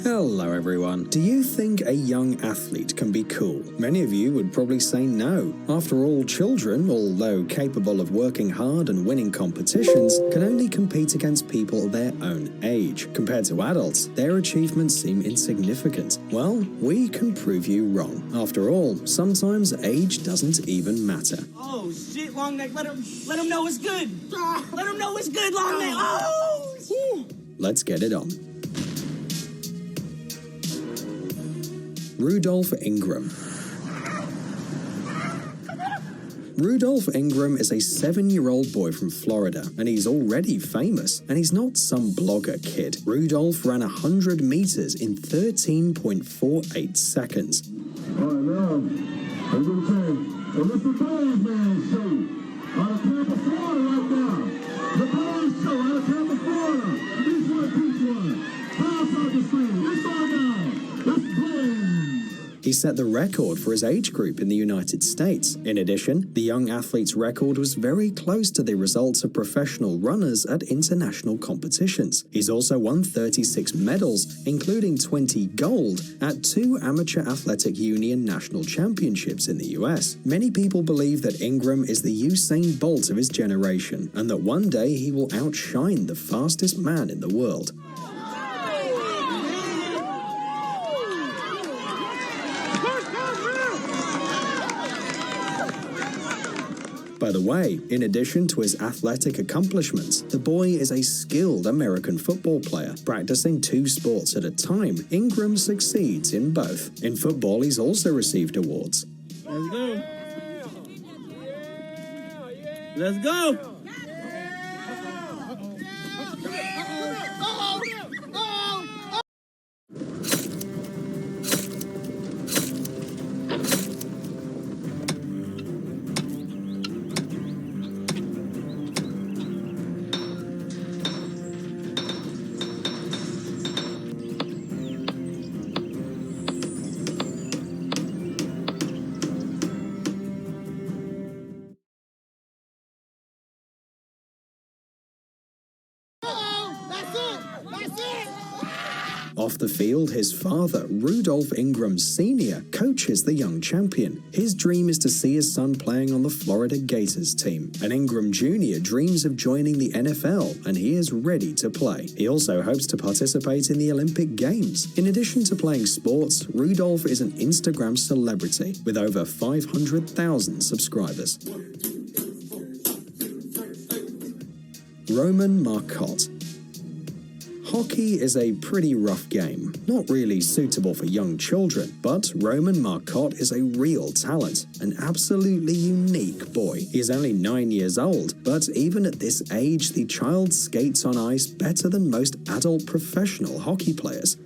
Hello everyone. Do you think a young athlete can be cool? Many of you would probably say no. After all, children, although capable of working hard and winning competitions, can only compete against people their own age. Compared to adults, their achievements seem insignificant. Well, we can prove you wrong. After all, sometimes age doesn't even matter. Oh shit, long neck, let him know it's good. Let him know it's good, long neck. Oh! Let's get it on. Rudolph Ingram. Rudolph Ingram is a 7-year-old boy from Florida, and he's already famous. And he's not some blogger kid. Rudolph ran 100 meters in 13.48 seconds. All right, now, I'm going to say, this is the Boys Man Show out of Tampa, Florida right now. The Boys Show out of Tampa, Florida. Each one. Pass out the screen. It's on now. It's Boys. He set the record for his age group in the United States. In addition, the young athlete's record was very close to the results of professional runners at international competitions. He's also won 36 medals, including 20 gold, at 2 Amateur Athletic Union national championships in the US. Many people believe that Ingram is the Usain Bolt of his generation, and that one day he will outshine the fastest man in the world. By the way, in addition to his athletic accomplishments, the boy is a skilled American football player. Practicing 2 sports at a time, Ingram succeeds in both. In football, he's also received awards. Let's go. Let's go. Off the field, his father, Rudolph Ingram Sr., coaches the young champion. His dream is to see his son playing on the Florida Gators team. And Ingram Jr. dreams of joining the NFL, and he is ready to play. He also hopes to participate in the Olympic Games. In addition to playing sports, Rudolph is an Instagram celebrity with over 500,000 subscribers. Roman Marcotte. Hockey is a pretty rough game, not really suitable for young children, but Roman Marcotte is a real talent, an absolutely unique boy. He is only 9 years old, but even at this age, the child skates on ice better than most adult professional hockey players.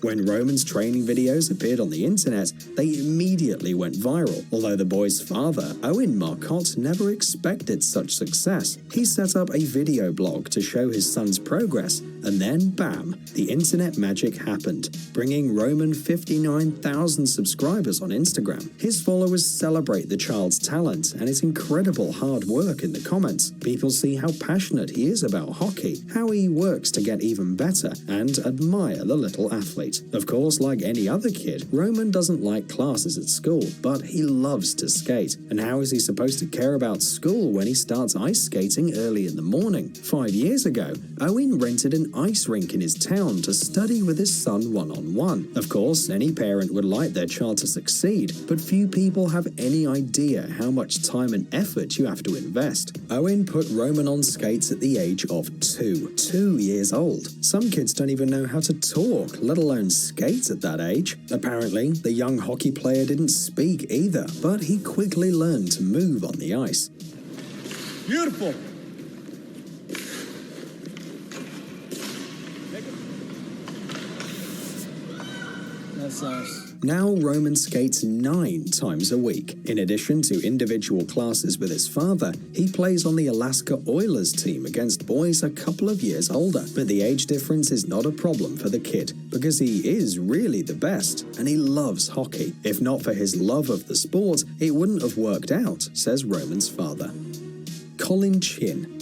When Roman's training videos appeared on the internet, they immediately went viral. Although the boy's father, Owen Marcotte, never expected such success. He set up a video blog to show his son's progress, and then bam, the internet magic happened, bringing Roman 59,000 subscribers on Instagram. His followers celebrate the child's talent and his incredible hard work in the comments. People see how passionate he is about hockey, how he works to get even better, and admire the little athlete. Of course, like any other kid, Roman doesn't like classes at school, but he loves to skate. And how is he supposed to care about school when he starts ice skating early in the morning? 5 years ago, Owen rented an ice rink in his town to study with his son one-on-one. Of course, any parent would like their child to succeed, but few people have any idea how much time and effort you have to invest. Owen put Roman on skates at the age of 2 years old. Some kids don't even know how to talk, let alone skate at that age. Apparently, the young hockey player didn't speak either, but he quickly learned to move on the ice. Beautiful. Now Roman skates 9 times a week. In addition to individual classes with his father, he plays on the Alaska Oilers team against boys a couple of years older. But the age difference is not a problem for the kid, because he is really the best, and he loves hockey. If not for his love of the sport, it wouldn't have worked out, says Roman's father. Colin Chin.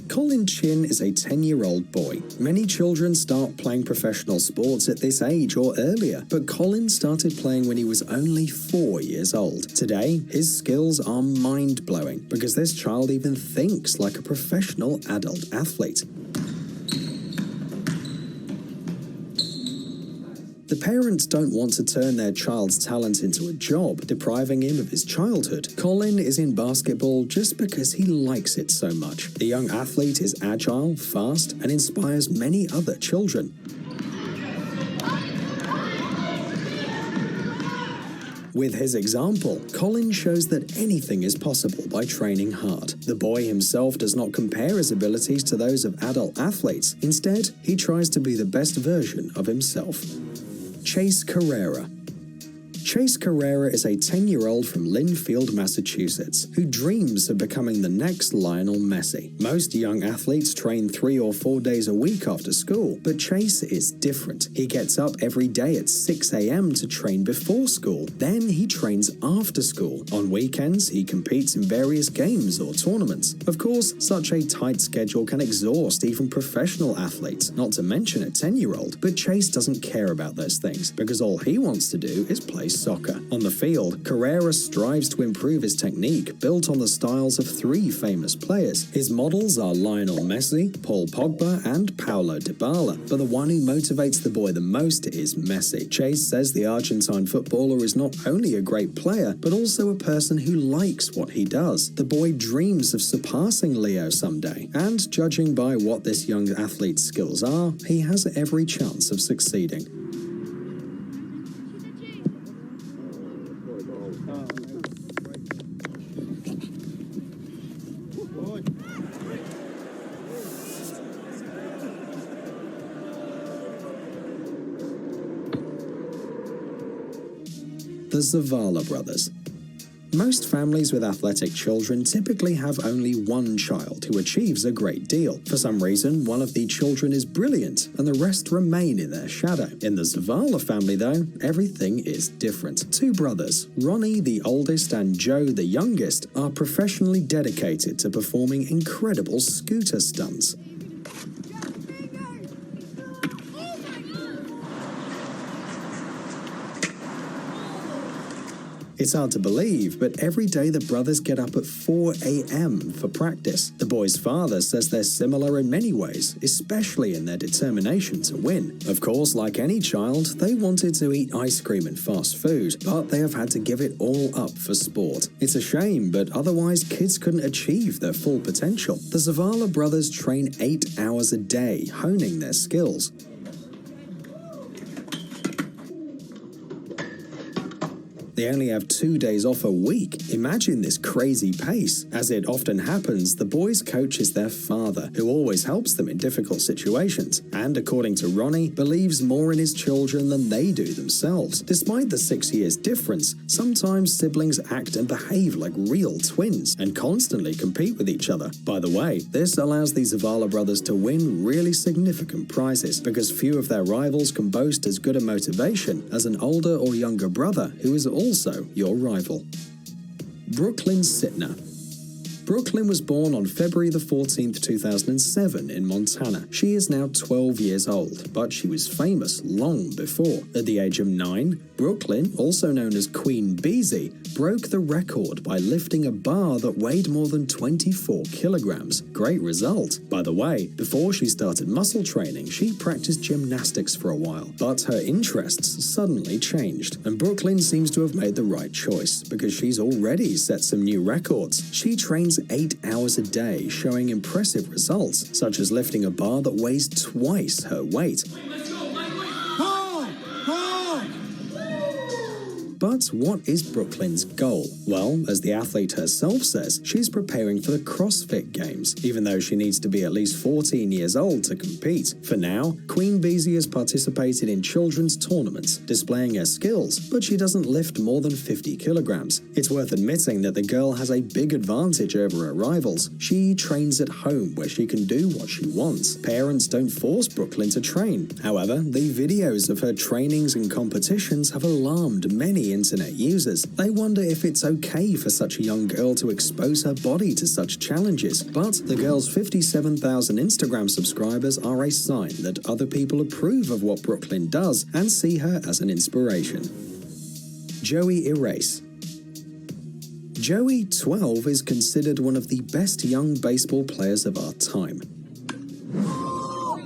Colin Chin is a 10-year-old boy. Many children start playing professional sports at this age or earlier, but Colin started playing when he was only 4 years old. Today, his skills are mind-blowing because this child even thinks like a professional adult athlete. The parents don't want to turn their child's talent into a job, depriving him of his childhood. Colin is in basketball just because he likes it so much. The young athlete is agile, fast, and inspires many other children. With his example, Colin shows that anything is possible by training hard. The boy himself does not compare his abilities to those of adult athletes. Instead, he tries to be the best version of himself. Chase Carrera. Chase Carrera is a 10-year-old from Linfield, Massachusetts, who dreams of becoming the next Lionel Messi. Most young athletes train 3 or 4 days a week after school, but Chase is different. He gets up every day at 6 a.m. to train before school. Then he trains after school. On weekends, he competes in various games or tournaments. Of course, such a tight schedule can exhaust even professional athletes, not to mention a 10-year-old. But Chase doesn't care about those things, because all he wants to do is play soccer. On the field, Carrera strives to improve his technique, built on the styles of 3 famous players. His models are Lionel Messi, Paul Pogba, and Paulo Dybala, but the one who motivates the boy the most is Messi. Chase says the Argentine footballer is not only a great player, but also a person who likes what he does. The boy dreams of surpassing Leo someday, and judging by what this young athlete's skills are, he has every chance of succeeding. The Zavala brothers. Most families with athletic children typically have only one child who achieves a great deal. For some reason, one of the children is brilliant and the rest remain in their shadow. In the Zavala family, though, everything is different. 2 brothers, Ronnie the oldest and Joe the youngest, are professionally dedicated to performing incredible scooter stunts. It's hard to believe, but every day the brothers get up at 4 a.m. for practice. The boy's father says they're similar in many ways, especially in their determination to win. Of course, like any child, they wanted to eat ice cream and fast food, but they have had to give it all up for sport. It's a shame, but otherwise kids couldn't achieve their full potential. The Zavala brothers train 8 hours a day, honing their skills. They only have 2 days off a week. Imagine this crazy pace. As it often happens, the boys' coach is their father, who always helps them in difficult situations, and according to Ronnie, believes more in his children than they do themselves. Despite the 6 years difference, sometimes siblings act and behave like real twins, and constantly compete with each other. By the way, this allows the Zavala brothers to win really significant prizes, because few of their rivals can boast as good a motivation as an older or younger brother who is also your rival. Brooklyn Sitner. Brooklyn was born on February the 14th, 2007 in Montana. She is now 12 years old, but she was famous long before. At the age of 9, Brooklyn, also known as Queen Beezy, broke the record by lifting a bar that weighed more than 24 kilograms. Great result. By the way, before she started muscle training, she practiced gymnastics for a while, but her interests suddenly changed, and Brooklyn seems to have made the right choice, because she's already set some new records. She trains 8 hours a day, showing impressive results, such as lifting a bar that weighs twice her weight. But what is Brooklyn's goal? Well, as the athlete herself says, she's preparing for the CrossFit Games, even though she needs to be at least 14 years old to compete. For now, Queen Beezy has participated in children's tournaments, displaying her skills, but she doesn't lift more than 50 kilograms. It's worth admitting that the girl has a big advantage over her rivals. She trains at home where she can do what she wants. Parents don't force Brooklyn to train. However, the videos of her trainings and competitions have alarmed many internet users. They wonder if it's okay for such a young girl to expose her body to such challenges. But the girl's 57,000 Instagram subscribers are a sign that other people approve of what Brooklyn does and see her as an inspiration. Joey Erase. Joey, 12, is considered one of the best young baseball players of our time.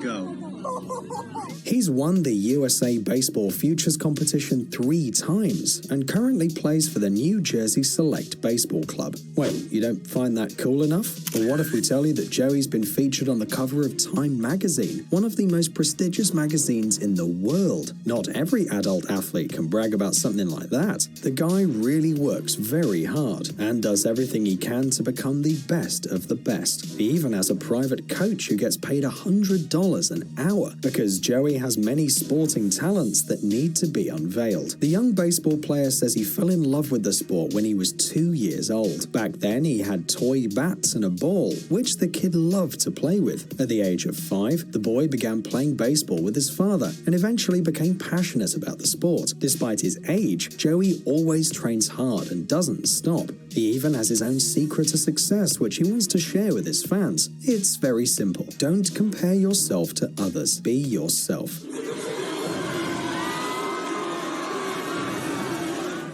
Go. He's won the USA Baseball Futures competition 3 times and currently plays for the New Jersey Select Baseball Club. Wait, you don't find that cool enough? Or what if we tell you that Joey's been featured on the cover of Time magazine, one of the most prestigious magazines in the world? Not every adult athlete can brag about something like that. The guy really works very hard and does everything he can to become the best of the best. He even has a private coach who gets paid $100 an hour because Joey has many sporting talents that need to be unveiled. The young baseball player says he fell in love with the sport when he was 2 years old. Back then, he had toy bats and a ball, which the kid loved to play with. At the age of 5, the boy began playing baseball with his father and eventually became passionate about the sport. Despite his age, Joey always trains hard and doesn't stop. He even has his own secret to success, which he wants to share with his fans. It's very simple. Don't compare yourself to others. Be yourself.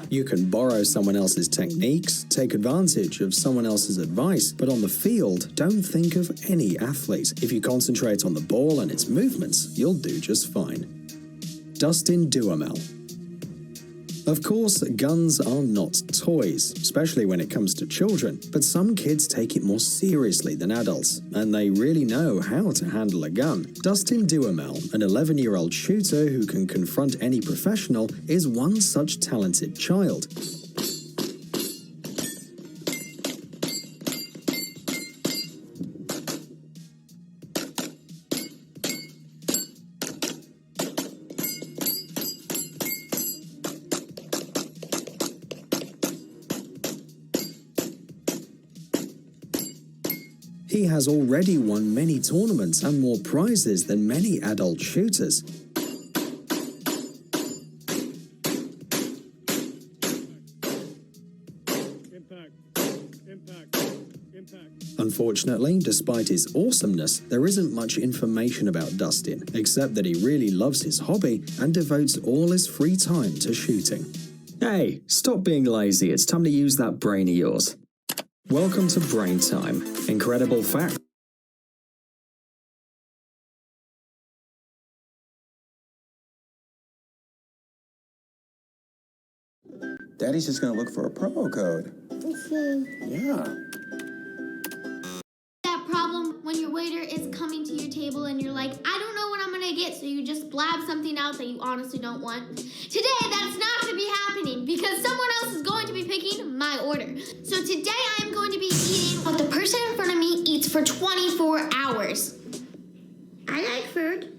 You can borrow someone else's techniques, take advantage of someone else's advice, but on the field, don't think of any athlete. If you concentrate on the ball and its movements, you'll do just fine. Dustin Duhamel. Of course, guns are not toys, especially when it comes to children, but some kids take it more seriously than adults, and they really know how to handle a gun. Dustin Duhamel, an 11-year-old shooter who can confront any professional, is one such talented child. He has already won many tournaments and more prizes than many adult shooters. Unfortunately, despite his awesomeness, there isn't much information about Dustin, except that he really loves his hobby and devotes all his free time to shooting. Hey, stop being lazy, it's time to use that brain of yours. Welcome to Brain Time. Incredible fact. Daddy's just gonna look for a promo code. Yeah. That problem when your waiter is coming to your table and you're like, I don't know what I'm gonna get, so you just blab something out that you honestly don't want. Today, that's not gonna be happening because someone else is going to be picking my order. So today I am going to be eating what the person in front of me eats for 24 hours. I like food.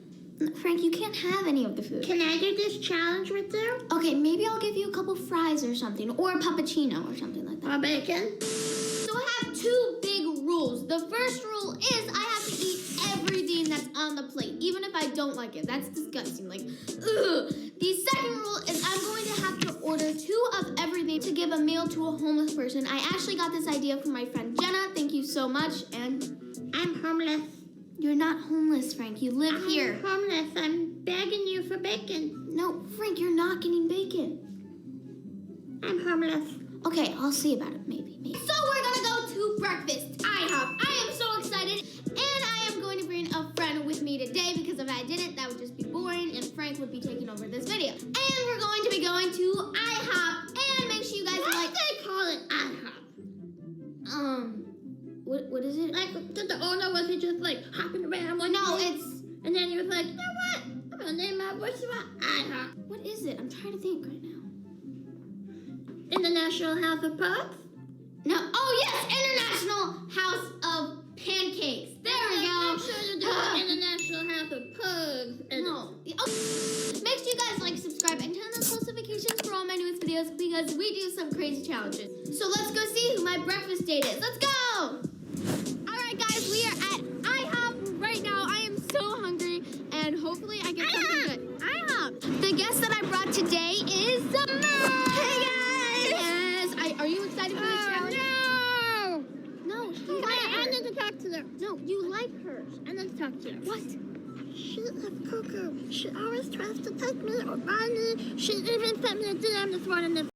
Frank, you can't have any of the food. Can I do this challenge with you? Okay, maybe I'll give you a couple fries or something, or a puppuccino or something like that. Or bacon? So I have 2 big rules. The first rule is I have to eat everything that's on the plate, even if I don't like it. That's disgusting. Like, ugh. The second rule is I'm going to have to order 2 of everything to give a meal to a homeless person. I actually got this idea from my friend Jenna. Thank you so much. And I'm homeless. you're not homeless, Frank. You live here. I'm homeless. I'm begging you for bacon. No, Frank, you're not getting bacon. I'm homeless. Okay, I'll see about it. Maybe. So we're gonna go to breakfast. I am so excited. And I am going to bring a friend with me today because if I didn't, that would just be boring and Frank would be taking over this video. And we're going to be going to IHOP. And make sure you guys Why do they call it IHOP? What is it? Like, did the owner, was he just like hopping around one No, day? it's... And then he was like, you know what? I'm gonna name my restaurant IHOP. What is it? I'm trying to think right now. International House of Pugs? No. Oh yes, International House of Pancakes. There we go. Make sure you do International House of Pugs. No. Oh. Make sure you guys like, subscribe, and turn on those post notifications for all my newest videos because we do some crazy challenges. So let's go see who my breakfast date is. Let's go! Alright guys, we are at IHOP right now. I am so hungry and hopefully I get something good. IHOP! The guest that I brought today is Summer! Hey guys! Yes! Are you excited for this challenge? No! No, I need to talk to her. No, you like her. I need to talk to her. What? She is cuckoo. She always tries to take me or buy me. She even sent me a DM this morning.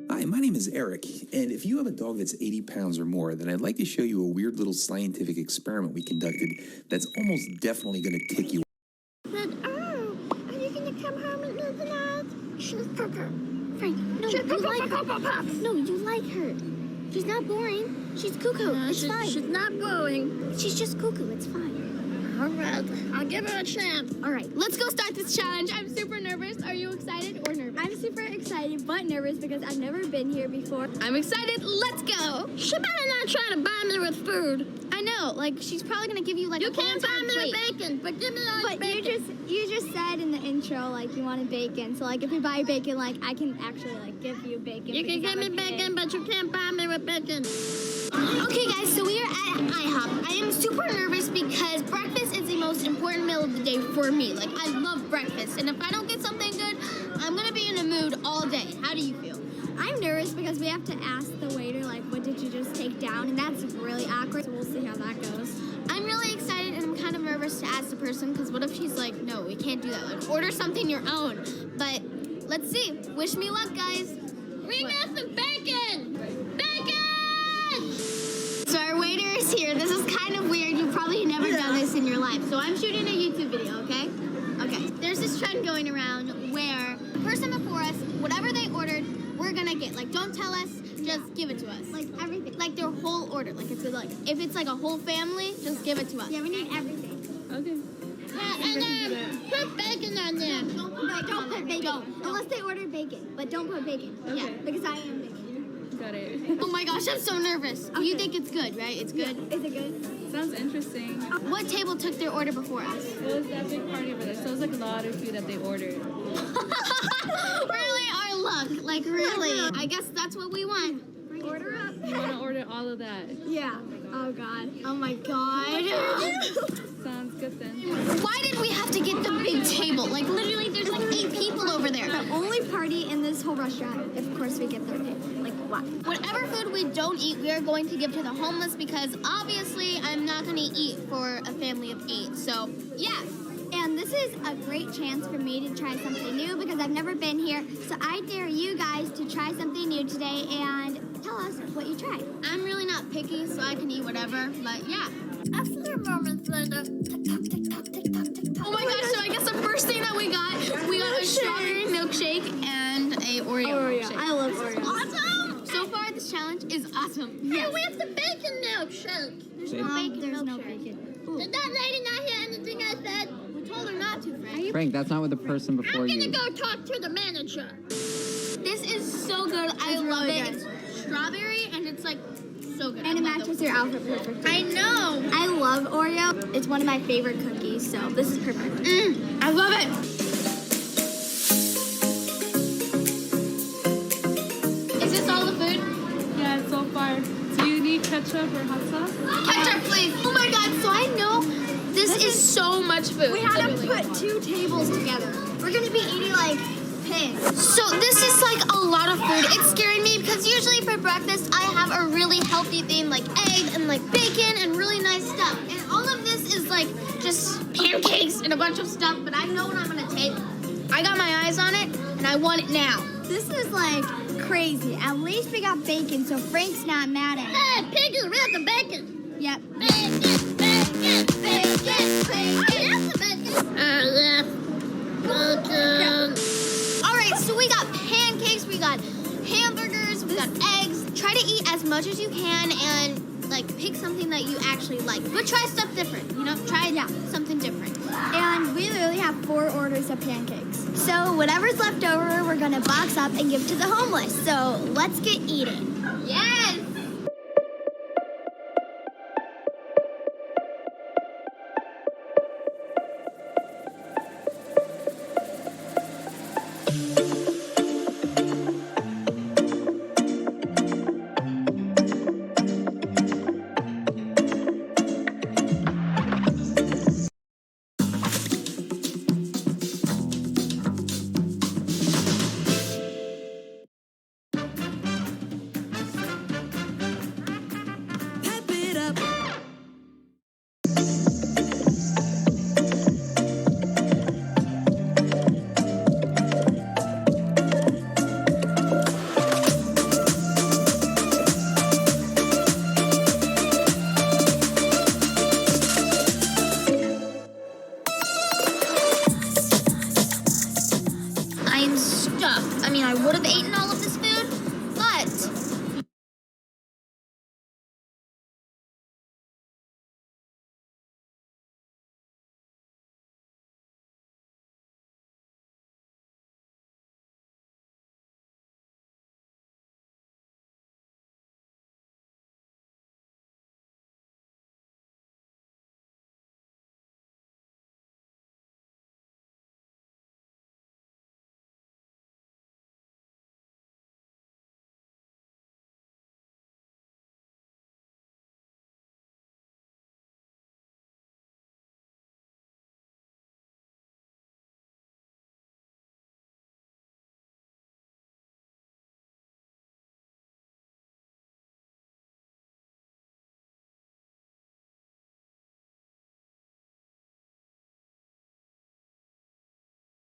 Hi, my name is Eric, and if you have a dog that's 80 pounds or more, then I'd like to show you a weird little scientific experiment we conducted that's almost definitely going to tick you. Said, oh, are you going to come home with me tonight? She's cuckoo. Frank, no, She's you like her. cuckoo. No, you like her. She's not boring. She's cuckoo. It's fine. She's not boring. She's just cuckoo. It's fine. All right, I'll give her a chance. All right, let's go start this challenge. I'm super nervous. Are you excited or nervous? I'm super excited but nervous because I've never been here before. I'm excited. Let's go. She better not try to buy me with food. I know. Like, she's probably going to give you, like, You a whole can't buy entire me plate. with bacon, but give me all But bacon. you just said in the intro like you wanted bacon. So like if you buy bacon, like I can actually like give you bacon. You can because give I'm me a kid. bacon, but you can't buy me with bacon. Okay, guys, so we are at IHOP. I am super nervous because breakfast is the most important meal of the day for me. Like, I love breakfast, and if I don't get something good, I'm gonna be in a mood all day. How do you feel? I'm nervous because we have to ask the waiter like what did you just take down, and that's really awkward. So we'll see how that goes. I'm really excited, and I'm kind of nervous to ask the person because what if she's like, no, we can't do that. Like, order something your own. But let's see. Wish me luck, guys. We got some bacon! Bacon! So our waiter is here. This is kind of weird. You've probably never done this in your life. So I'm shooting a YouTube video, okay? Okay. There's this trend going around where the person before us, whatever they ordered, we're gonna get. Like, don't tell us, just give it to us. Like everything. Like their whole order. Like it's like if it's like a whole family, just give it to us. Yeah, we need everything. And put bacon on there. Don't put No, bacon don't on put there. bacon. Don't. Unless they order bacon, but don't put bacon. Yeah. Because I am bacon. Got it. Oh my gosh, I'm so nervous. You think it's good, right? It's good. Is it good? Sounds interesting. What table took their order before us? It was that big party over there, so it was like a lot of food that they ordered. Really, our luck. Like really. I guess that's what we want. Order up. You want to order all of that? Yeah. Oh God. Oh my god. Sounds good then. Why did we have to get the big table? Like literally there's like 8 people over there. The only party in this whole restaurant, of course, we get their table. Like what? Whatever food we don't eat, we are going to give to the homeless because obviously I'm not going to eat for a family of 8. So, yeah. And this is a great chance for me to try something new because I've never been here. So I dare you guys to try something new today and tell us what you tried. I'm really not picky, so I can eat whatever, but yeah. A few moments later. Oh my gosh, so I guess the first thing that we got a strawberry milkshake and a Oreo milkshake. I love Oreo. Awesome! So far, this challenge is awesome. Hey, where's the bacon milkshake? There's no bacon There's no milkshake. bacon. Did that lady not hear anything I said? We told her not to, Frank. Frank, that's not what the person before I'm gonna you. go talk to the manager. This is so good. I love really it. good. It's strawberry and it's like so good. And it I love matches your outfit perfectly. I know. I love Oreo. It's one of my favorite cookies, so this is perfect. I love it. Is this all the food? Yeah, so far. Do you need ketchup or hot sauce? Ketchup, please. Oh my god, so I know this is so much food. We had to literally. put 2 tables together. We're gonna be eating like pigs. So this is like a lot of food. It's scaring me because usually for breakfast I have a really healthy thing like eggs and like bacon and really nice stuff. And all of this is like just pancakes and a bunch of stuff, but I know what I'm gonna take. I got my eyes on it and I want it now. This is like crazy. At least we got bacon, so Frank's not mad at it. Hey, piggy, where's the bacon? Yep. Bacon, bacon, bacon, bacon. Oh, yes, the bacon. Yes, bacon. All right, so we got pancakes, we got hamburgers, we got eggs. Try to eat as much as you can and like pick something that you actually like. But try stuff different, you know? Try something different. And we literally have 4 orders of pancakes. So whatever's left over, we're gonna box up and give to the homeless. So let's get eating. Yes!